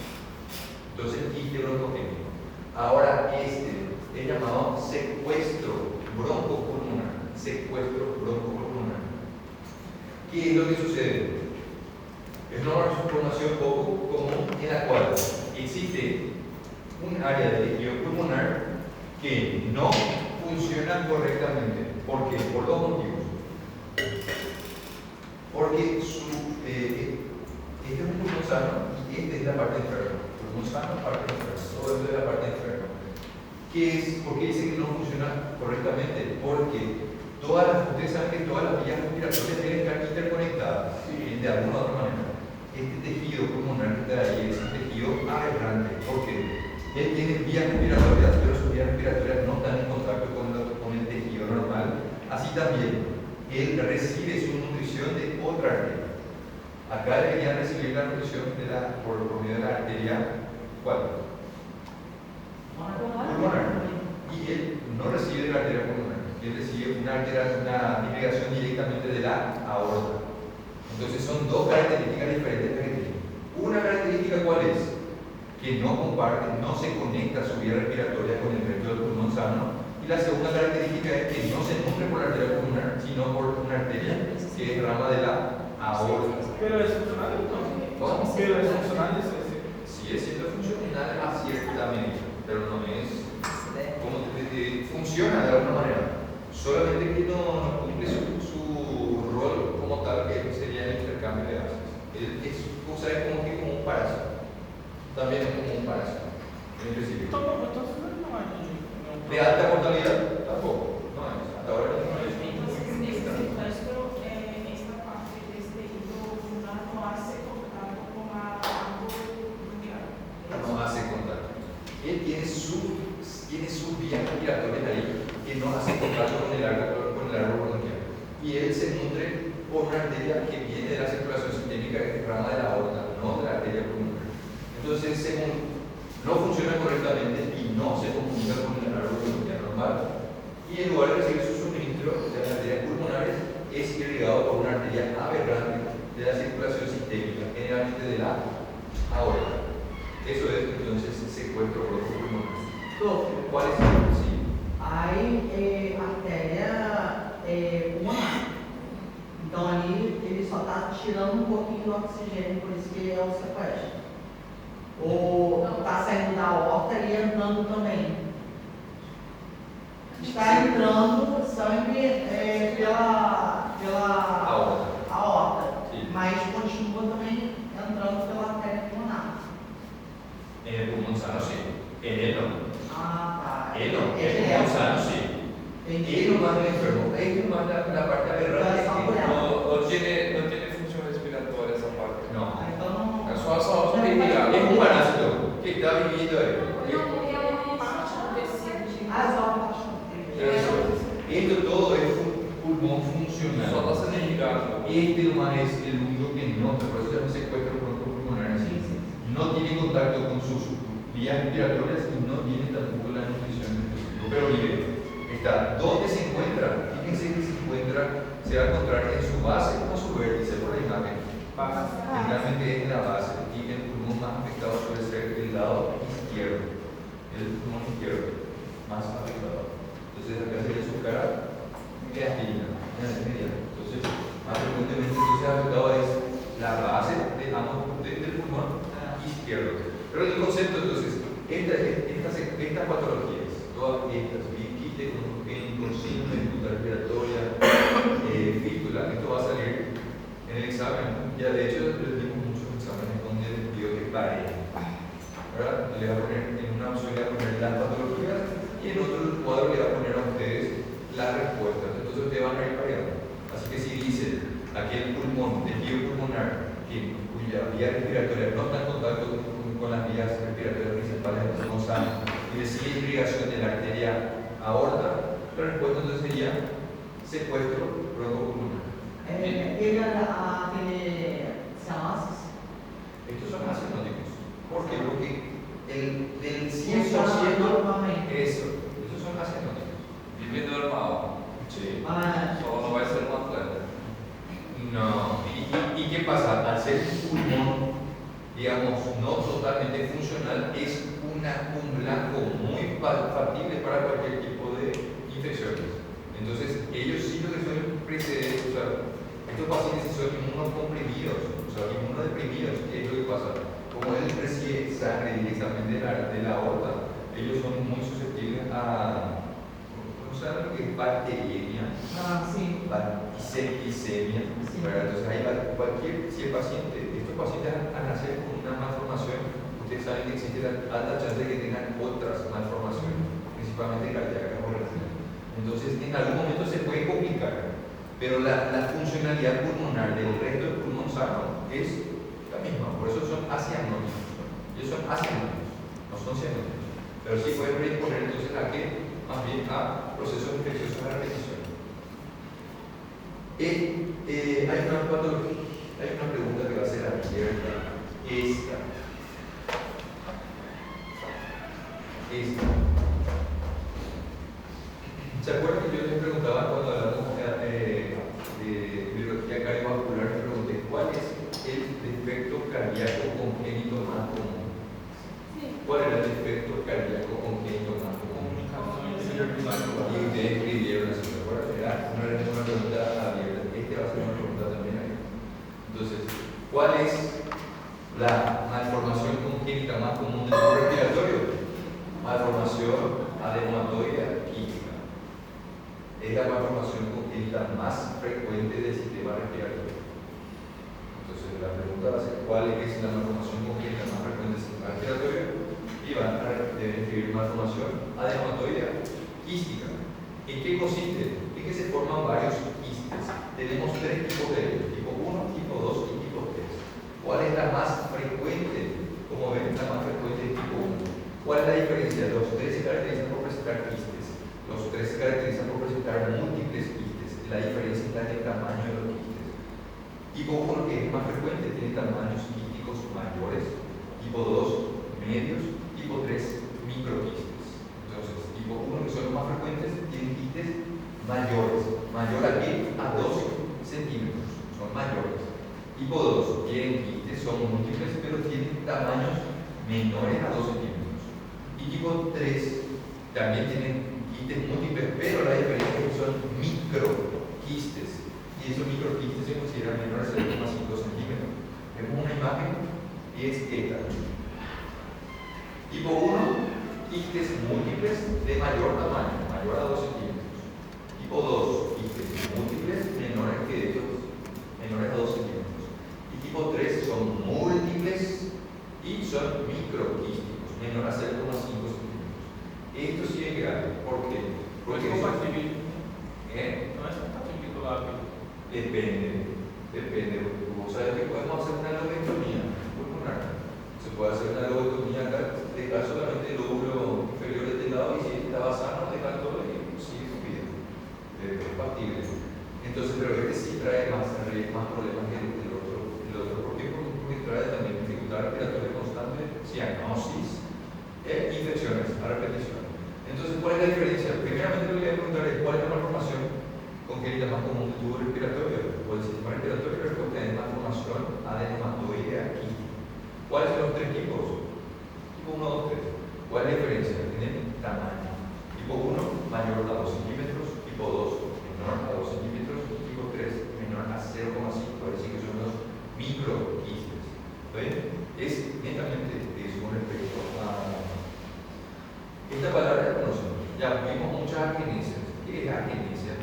Entonces, quiste broncogénico. Ahora, este es llamado secuestro broncopulmonar. Secuestro broncopulmonar. ¿Qué es lo que sucede? Es una formación poco común en la cual existe un área de tejido pulmonar que no funciona correctamente. ¿Por qué? Por dos motivos. Porque este es un pulmón sano y esta es la parte enferma. Pulmón sano, parte enferma. Todo esto es la parte enferma. ¿Por qué dice que no funciona correctamente? Porque ustedes saben que todas las vías respiratorias deben estar interconectadas, ¿sí? De alguna u otra manera. Este tejido pulmonar que está ahí es un tejido aberrante, porque él tiene vías respiratorias, pero sus vías respiratorias no están en contacto con el tejido normal. Así también, él recibe su nutrición de otra arteria. Acá debería recibir la nutrición por medio de la arteria, ¿cuál? Pulmonar. Y él no recibe de la arteria pulmonar, él recibe una irrigación directamente de la aorta. Entonces son dos características diferentes que tiene. Una característica, ¿cuál es? Que no comparte, no se conecta su vía respiratoria con el resto del pulmón sano. Y la segunda característica es que no se nutre por la arteria pulmonar, sino por una arteria que es rama de la aorta. Pero es funcional, entonces. ¿Cómo? Pero es funcional, Sí, es cierto, funcional a cierta medida, pero no es como funciona de alguna manera. Solamente que no cumple su rol como tal, que sería el intercambio de gases. Es como un parásito. También es como un parásito. En principio. Entonces no hay. De alta mortalidad, tampoco. No es. Hasta ahora no tiene sus vías respiratorias ahí que no hacen contacto con el árbol bronquial. Y él se nutre por una arteria que viene de la circulación sistémica, que es rama de la aorta, no de la arteria pulmonar. Entonces, no funciona correctamente y no se comunica con el árbol bronquial normal. Y en lugar de recibir su suministro de las arterias pulmonares, es irrigado por una arteria aberrante de la circulación sistémica, generalmente de la aorta. Eso es entonces secuestro bronco-pulmonar. ¿Cuál es el sí? Hay artéria pulmonar. Então ali ele só está tirando um pouquinho do oxigênio, por isso que é o sequestro. Ou está saindo da aorta e entrando também. Está entrando sangue pela aorta, mas continua também entrando pela artéria pulmonar. En el pulmón sano sí, en él no. Ah, tá. Él no, en el pulmón sano sí. Él no manda el enfermo, él no manda la parte aberrante. No tiene función respiratoria esa parte. No. Ah, então não. É só respirar. Es un parásito que está viviendo ahí. As almas. Esto todo es un pulmón funcional. Só está sendo irrigado. Este nomás es el único que no, por eso se llama secuestro bronco-pulmonar. No tiene contacto con sus vías respiratorias y no tiene tampoco la nutrición del específico. Pero mire, está donde se encuentra. Fíjense que se va a encontrar en su base o su vértice por la imagen. Generalmente es en la base y el pulmón más afectado suele ser el lado izquierdo. El pulmón izquierdo más afectado. Entonces acá sería su cara de aspirina, entonces más frecuentemente entonces afectado es la base del pulmón izquierdo. Pero el concepto entonces, estas patologías, todas estas, bronquitis, síndrome de dificultad respiratoria, fístula, esto va a salir en el examen. Ya de hecho les dimos muchos exámenes donde les pido que paren, ¿verdad? Le va a poner en una opción, le va a poner las patologías y en otro cuadro le va a poner a ustedes las respuestas. Entonces ustedes van a ir pareando. Así que si dicen aquel pulmón, desvío pulmonar, cuya vía respiratoria no está en contacto con las vías respiratorias principales del pulmón sano y recibe irrigación de la arteria aorta, la respuesta entonces sería secuestro bronco-pulmonar. Ele aquele cianos. Estos son asinóticos. ¿Por qué? Porque del 100% esos son asinóticos. Vive normal. Sí. Solo no va a ser un atleta. No. ¿Y qué pasa? Al ser un pulmón, digamos, no totalmente funcional, es un blanco muy factible para cualquier tipo de infecciones. Entonces, ellos sí lo que suelen preceder, o sea, estos pacientes son inmunocomprimidos, o sea, inmunodeprimidos, ¿qué es lo que pasa? Como él recibe sangre directamente de la aorta, ellos son muy susceptibles a, ¿cómo se llama? Lo que es bacteriemia, septicemia, entonces ahí si el paciente, estos pacientes al nacer con una malformación, ustedes saben que existe la alta chance de que tengan otras malformaciones, principalmente cardíacas o renales. Entonces en algún momento se puede complicar, pero la funcionalidad pulmonar del resto del pulmón sano es la misma, por eso son asianóticos. Ellos son asianóticos, no son cianóticos. Pero sí pueden predisponer entonces a que, más bien a procesos infecciosos a repetición. Hay una pregunta que va a ser abierta. Esta. ¿Se acuerdan que yo les preguntaba cuando hablamos de biología cardiovascular? Les pregunté cuál es el defecto cardíaco congénito más común. ¿Cuál era el defecto cardíaco congénito más común? Y ustedes escribieron así, ¿se acuerdan? Era una pregunta abierta. Este va a ser una pregunta también ahí. Entonces, ¿cuál es la malformación congénita más común del tubo respiratorio? Malformación adenomatoidea química. Es la malformación congénita más frecuente del sistema respiratorio. Entonces, la pregunta va a ser: ¿cuál es la malformación congénita más frecuente del sistema respiratorio? Y van a escribir malformación adenomatoidea quística. ¿En qué consiste? En que se forman varios quistes. Tenemos tres tipos de ellos: tipo 1, tipo 2 y tipo 3. ¿Cuál es la más frecuente? Como ven, la más frecuente es tipo 1. ¿Cuál es la diferencia? Los tres se caracterizan por presentar quistes. Los tres se caracterizan por presentar múltiples quistes. La diferencia está en el tamaño de los quistes. Tipo 1, que es más frecuente, tiene tamaños quísticos mayores. Tipo 2, medios. Tipo 3, microquistes. Entonces, tipo 1, que son los más frecuentes, tienen quistes mayores. ¿Mayor a qué? A 2 centímetros. Son mayores. Tipo 2, tienen quistes, son múltiples, pero tienen tamaños menores a 2 centímetros. Y tipo 3, también tienen quistes múltiples, pero la diferencia es que son microquistes. Y esos microquistes se consideran menores a 0,5 centímetros. Vemos una imagen y es esta. Tipo 1, quistes múltiples de mayor tamaño, mayor a 2 centímetros. Tipo 2, quistes múltiples menores que estos, menores a 2 centímetros. Y tipo 3 son múltiples y son microquísticos, menor a 0,5 centímetros. Esto sí es grave. ¿Por qué? Porque ¿Cómo es típico? ¿Eh? No es tan típico la vida. Depende. Vos sabés que podemos hacer una lobectomía pulmonar. Se puede hacer una lobectomía acá, dejar solamente el lóbulo inferior de este lado y si estaba sano, dejar todo y sigue subiendo. Es factible. Entonces, pero este sí trae más problemas que el otro. ¿Por qué? Porque trae también dificultad respiratoria constante, cianosis, infecciones a repetición. Entonces, ¿cuál es la diferencia? Primeramente, lo que voy a preguntar es cuál es la malformación congénita más común del tubo respiratorio o del sistema respiratorio. La respuesta es malformación adenomatoidea quística. ¿Cuáles son los tres tipos? Tipo 1, 2, 3. ¿Cuál es la diferencia? Tienen tamaño. Tipo 1, mayor a 2 centímetros. Tipo 2, menor a 2 centímetros. Tipo 3, menor a 0,5. Es decir, que son los microquistes. ¿Ven? Es netamente eso con respecto a esta palabra la conocemos. Ya vimos muchas agenesias. ¿Qué es agenesia?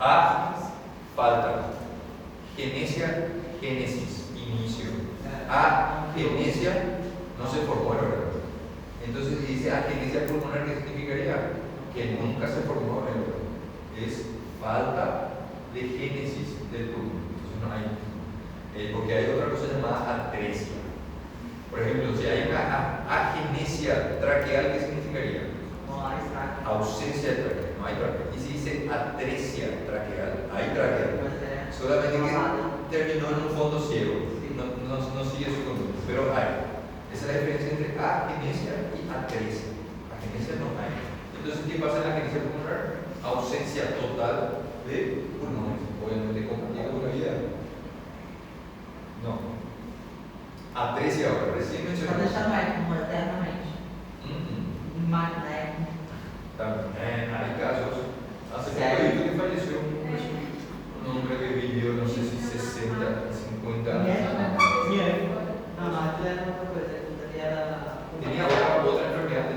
A, falta. Genesia, génesis, inicio. A, genesia, no se formó, ¿verdad? Entonces, si dice agenesia pulmonar, ¿qué significaría? Que nunca se formó, ¿verdad? Es falta de génesis del pulmón. Entonces, no hay. Porque hay otra cosa llamada atresia. Por ejemplo, si hay una agenesia traqueal, ¿qué significaría? No hay tráquea. Ausencia de tráquea, no hay tráquea. Y si dice atresia traqueal, hay tráquea. Solamente que terminó en un fondo ciego, no sigue su conducta, pero hay. Esa es la diferencia entre agenesia y atresia. Agenesia no hay. Entonces, ¿qué pasa en la agenesia pulmonar? Ausencia total de pulmones, obviamente compartido con la vida. No. Atresia ahora, recién Quando mencionamos. já não é como eternamente. Mas, né? También hay casos. Hace poco que falleció un hombre que vivió, no sé si 60, 50 años. Não, aquilo era outra coisa. Aquilo ali era. Tenía otra enfermedad,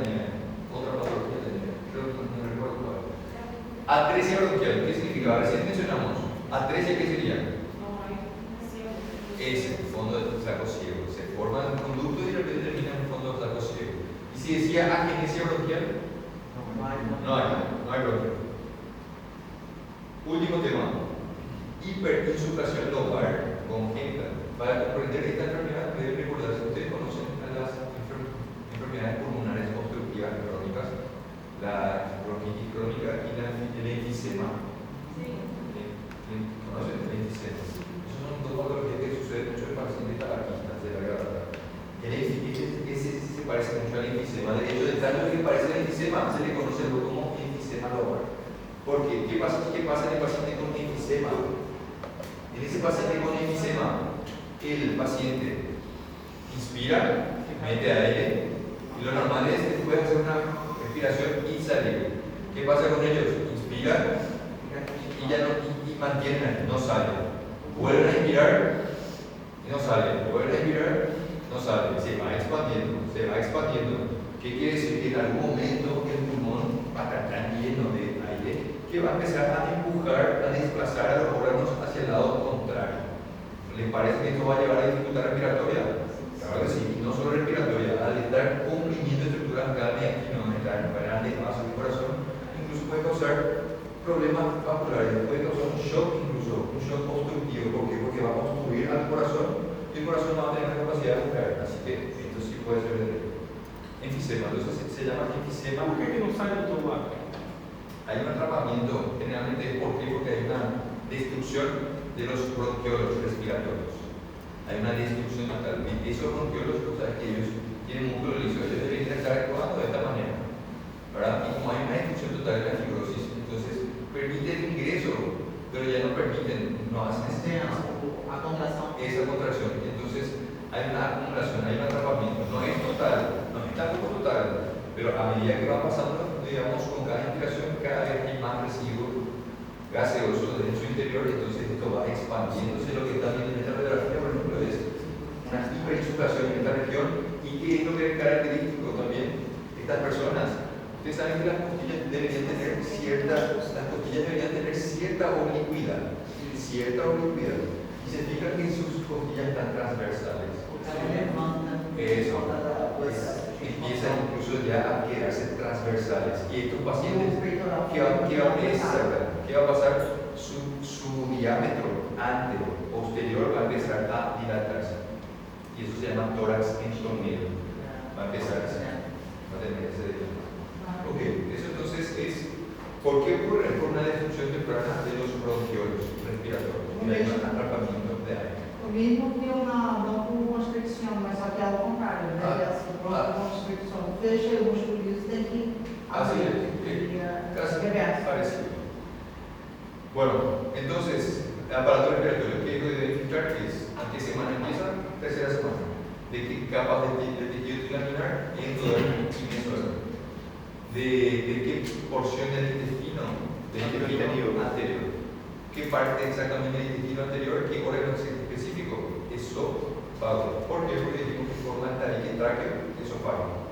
otra patología tenía, creo que no recuerdo cuál. Atresia bronquial, ¿qué significa? Recién mencionamos. Atresia, ¿qué sería? Es el fondo del saco ciego. Se forma un conducto y de repente termina en un fondo del saco ciego. Y si decía agenesia bronquial, no hay bronquial. Último tema. Hiperinsuflación lumbar congénita. Para comprender esta enfermedad, deben recordar si ustedes conocen las enfermedades pulmonares obstructivas crónicas, la bronquitis crónica y el enfisema. ¿Conocen el enfisema? Esos son dos patologías que suceden mucho en pacientes tabaquistas de la garganta. Ese se parece mucho al enfisema. De hecho, de tanto que parece al enfisema, se le conoce luego como enfisema lumbar. ¿Por qué? ¿Qué pasa en el paciente con enfisema? En ese paciente con enfisema, el paciente inspira, mete aire, y lo normal es que puedes hacer una respiración y salir. ¿Qué pasa con ellos? Inspiran y ya y mantienen, no salen. Vuelven a inspirar y no salen. Vuelven a inspirar, no salen. Se va expandiendo. ¿Qué quiere decir? Que en algún momento el pulmón va a estar tan lleno de aire que va a empezar a empujar, a desplazar a los órganos hacia el lado contrario. ¿Les parece que esto va a llevar a dificultad respiratoria? Claro que sí, y no solo respiratoria, al estar comprimiendo estructuras cardiaquino-ventrales grandes, vasos del corazón, incluso puede causar problemas vasculares, puede causar un shock, incluso un shock obstructivo. ¿Por qué? Porque va a obstruir al corazón y el corazón no va a tener la capacidad de buscar, así que esto sí puede ser enfisema. Entonces se llama enfisema. ¿Por qué no sale tu agua? Hay un atrapamiento, generalmente, ¿por qué? Porque hay una destrucción de los bronquiolos respiratorios. Hay una destrucción total. Y esos bronquiolos, o sea, que ellos tienen músculo liso, ellos deberían estar actuando de esta manera, ¿verdad? Y como hay una destrucción total de la fibrosis, entonces permite el ingreso, pero ya no permiten, no hacen A contração. esa contracción. Entonces hay una acumulación, hay un atrapamiento. No es total, no es tampoco total, pero a medida que va pasando, digamos, con cada inspiración, cada vez hay más residuos gaseosos en su interior, entonces esto va expandiéndose. Lo que está viendo en esta radiografía, por ejemplo, es una hiperinsuflación en esta región. ¿Y qué es lo que es característico también? Estas personas, ustedes saben que las costillas deberían tener cierta oblicuidad, y se fijan que sus costillas están transversales. Eso, empiezan incluso ya a quedarse transversales. Y estos pacientes, ¿qué va a pasar? Su diámetro posterior va a empezar a dilatarse. Y eso se llama tórax entomiero. Va a empezar a tener ese diámetro. Ok, eso entonces es, ¿por qué ocurre? Por una destrucción temprana de los bronquiolos respiratorios. Hay un atrapamiento de aire. O mesmo tem uma broncoconstricção, mas só que é ao contrário, né? Essa broncoconstricção fecha o músculo liso, tem que Así abrir. casi reverso. parecido. Bueno, entonces, aparato respiratorio, ¿qué es lo que debe filtrar? Es, ¿a qué semana empieza? Tercera semana. ¿De qué capas de tejido laminar? Endodermo y mesodermo. ¿De qué porción del intestino? Del intestino anterior. ¿Qué parte exactamente del intestino anterior? ¿Qué órgano específico? Esófago. ¿Por qué? Porque dijimos que forma el tabique tráqueo, esófago.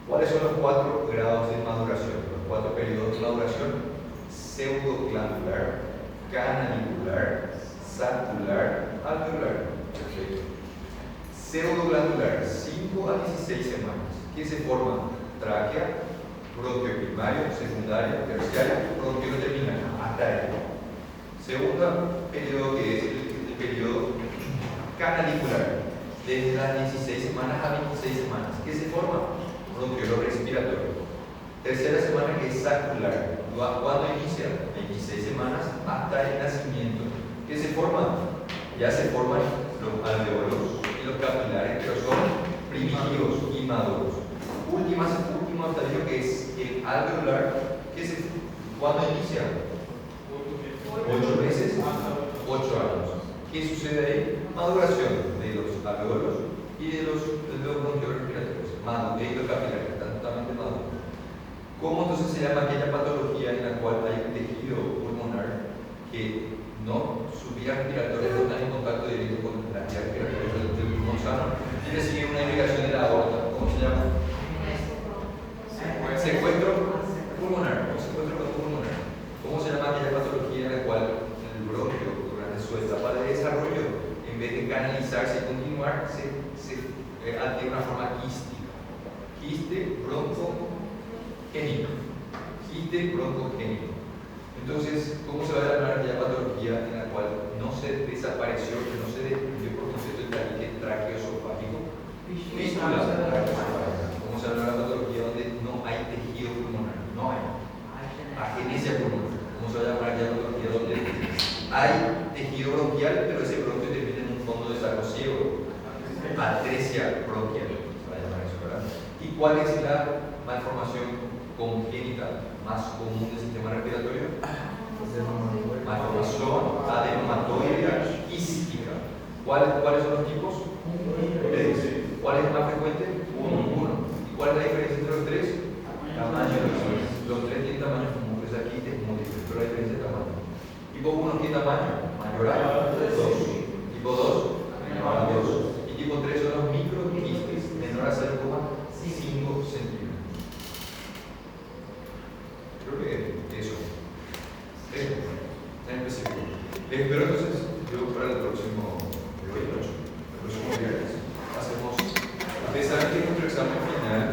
¿Cuáles son los 4 grados de maduración? Los 4 periodos de maduración: pseudoglandular, canalicular, saccular, alveolar. Perfecto. Pseudoglandular, 5 a 16 semanas. ¿Qué se forma? Tráquea, bronquio primario, secundario, terciario, bronquio terminal. Hasta ahí. Segundo periodo, que es el periodo canalicular, desde las 16 semanas a 26 semanas. ¿Qué se forma? Bronquiolo respiratorio. Tercera semana, que es saccular. ¿Cuándo inicia? 26 semanas hasta el nacimiento. ¿Qué se forma? Ya se forman los alveolos y los capilares, pero son primitivos y maduros. Último estadio, que es el alveolar. ¿Cuándo inicia? 8 meses, 8 años. ¿Qué sucede ahí? Maduración de los alveolos y de los bronquiolos respiratorios, y los capilares, están totalmente maduros. ¿Cómo entonces se llama aquella patología en la cual hay un tejido pulmonar que su vía respiratoria no está en contacto directo con la vía respiratoria del pulmón sano y recibe una irrigación de la aorta? ¿Cómo se llama? Secuestro pulmonar. ¿Cómo se llama aquella patología en la cual el bronquio, durante su etapa de desarrollo, en vez de canalizarse y continuar, se adquiere una forma quística? Quiste broncogénico. Entonces, ¿cómo se va a llamar aquella patología en la cual no se desapareció, no se destruyó por completo el tabique traqueoesofágico? Fístula traqueoesofágica. ¿Cómo se llama la patología donde no hay tejido pulmonar? No hay. Agenesia pulmonar. ¿Cómo se va a llamar aquella patología donde hay tejido bronquial, pero ese bronquio termina en un fondo de saco ciego? Atresia bronquial, se va a llamar eso, ¿verdad? ¿Y cuál es la malformación congénita más común del sistema respiratorio? Malformación adenomatoidea quística. ¿Cuáles son los tipos? 3. ¿Cuál es el más frecuente? 1. ¿Y cuál es la diferencia entre los 3? Tamaño de los 3 tienen tamaños comunes, aquí es múltiple, pero la diferencia de tamaño. Tipo 1 tiene tamaño mayor a 2. Tipo 2 menor a 2. Y tipo 3 son los microquistes, menor a 0,5 centímetros. Creo que eso en específico. Pero entonces, yo para el próximo viernes hacemos, ustedes saben que nuestro examen final